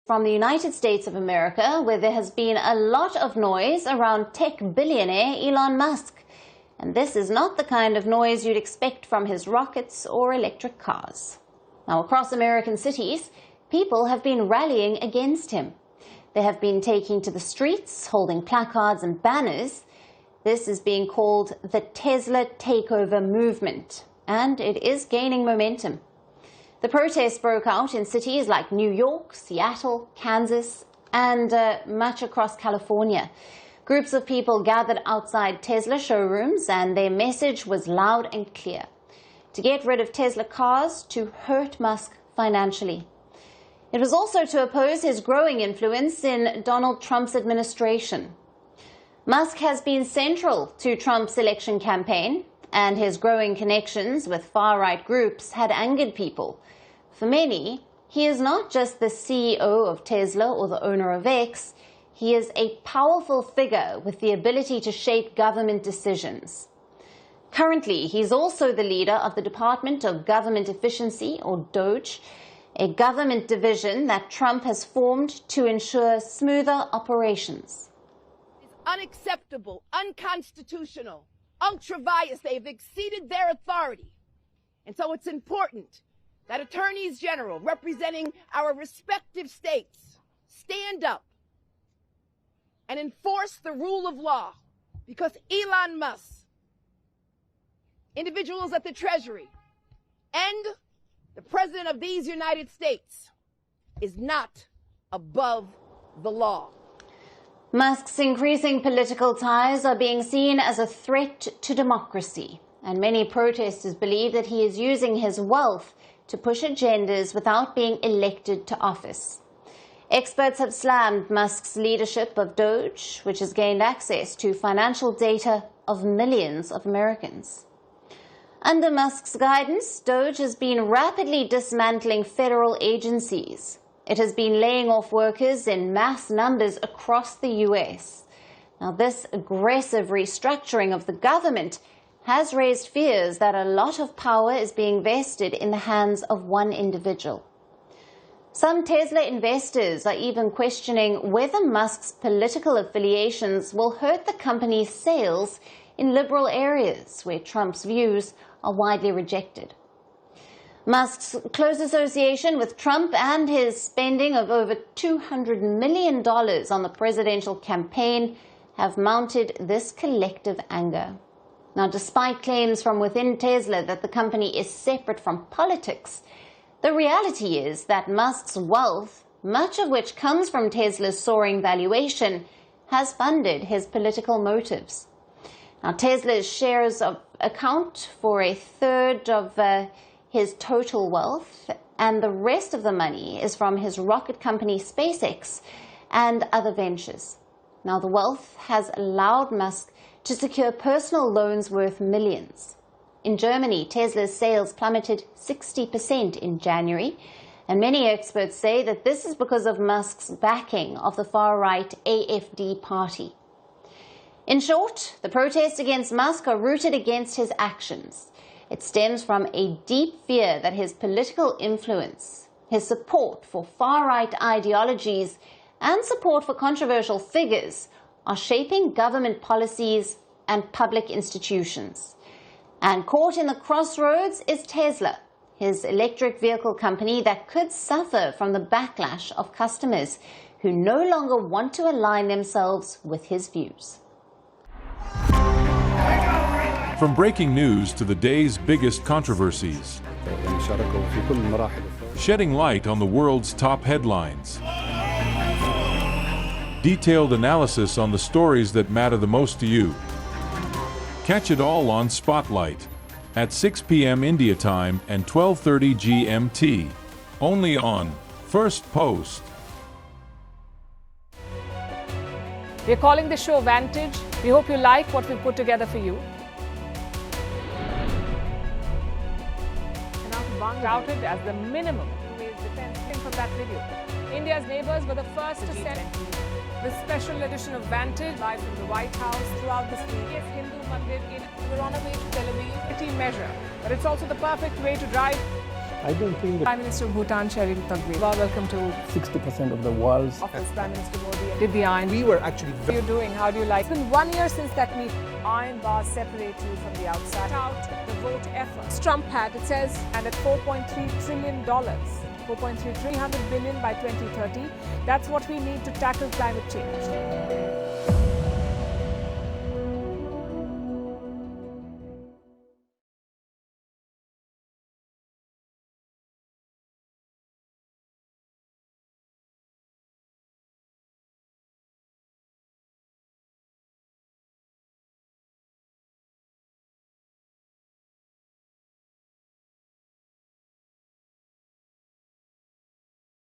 From the United States of America, where there has been a lot of noise around tech billionaire Elon Musk. And this is not the kind of noise you'd expect from his rockets or electric cars. Now, across American cities, people have been rallying against him. They have been taking to the streets, holding placards and banners. This is being called the Tesla takeover movement, and it is gaining momentum. The protests broke out in cities like New York, Seattle, Kansas, and much across California. Groups of people gathered outside Tesla showrooms, and their message was loud and clear: to get rid of Tesla cars, to hurt Musk financially. It was also to oppose his growing influence in Donald Trump's administration. Musk has been central to Trump's election campaign, and his growing connections with far-right groups had angered people. For many, he is not just the CEO of Tesla or the owner of X. He is a powerful figure with the ability to shape government decisions. Currently, he's also the leader of the Department of Government Efficiency, or DOGE, a government division that Trump has formed to ensure smoother operations. It's unacceptable, unconstitutional, ultra-vires. They've exceeded their authority. And so it's important that attorneys general representing our respective states stand up and enforce the rule of law, because Elon Musk, individuals at the Treasury, and the President of these United States is not above the law. Musk's increasing political ties are being seen as a threat to democracy, and many protesters believe that he is using his wealth to push agendas without being elected to office. Experts have slammed Musk's leadership of DOGE, which has gained access to financial data of millions of Americans. Under Musk's guidance, DOGE has been rapidly dismantling federal agencies. It has been laying off workers in mass numbers across the U.S. Now, this aggressive restructuring of the government has raised fears that a lot of power is being vested in the hands of one individual. Some Tesla investors are even questioning whether Musk's political affiliations will hurt the company's sales in liberal areas where Trump's views are widely rejected. Musk's close association with Trump and his spending of over $200 million on the presidential campaign have mounted this collective anger. Now, despite claims from within Tesla that the company is separate from politics, the reality is that Musk's wealth, much of which comes from Tesla's soaring valuation, has funded his political motives. Now, Tesla's shares account for a third of his total wealth, and the rest of the money is from his rocket company SpaceX and other ventures. Now, the wealth has allowed Musk to secure personal loans worth millions. In Germany, Tesla's sales plummeted 60% in January, and many experts say that this is because of Musk's backing of the far-right AfD party. In short, the protests against Musk are rooted against his actions. It stems from a deep fear that his political influence, his support for far-right ideologies, and support for controversial figures are shaping government policies and public institutions. And caught in the crossroads is Tesla, his electric vehicle company that could suffer from the backlash of customers who no longer want to align themselves with his views. From breaking news to the day's biggest controversies, shedding light on the world's top headlines, detailed analysis on the stories that matter the most to you. Catch it all on Spotlight at 6 p.m. India time and 12:30 GMT, only on Firstpost. We're calling the show Vantage. We hope you like what we put together for you. Touted as the minimum defense from that video. India's neighbors were the first to send the special edition of Vantage live from the White House throughout the biggest Hindu mandir in. We're on our way to Tel Aviv. Measure, but it's also the perfect way to drive I don't think that Prime Minister of Bhutan, Sherin Tagwe. Welcome to 60% of the world's office. Prime Minister Modi did the iron. we were actually What are you doing? How do you like? It's been 1 year since that meeting. Iron bars separate you from the outside. Out the vote efforts. Trump had, it says, and at $4.3 trillion. 300 billion by 2030. That's what we need to tackle climate change.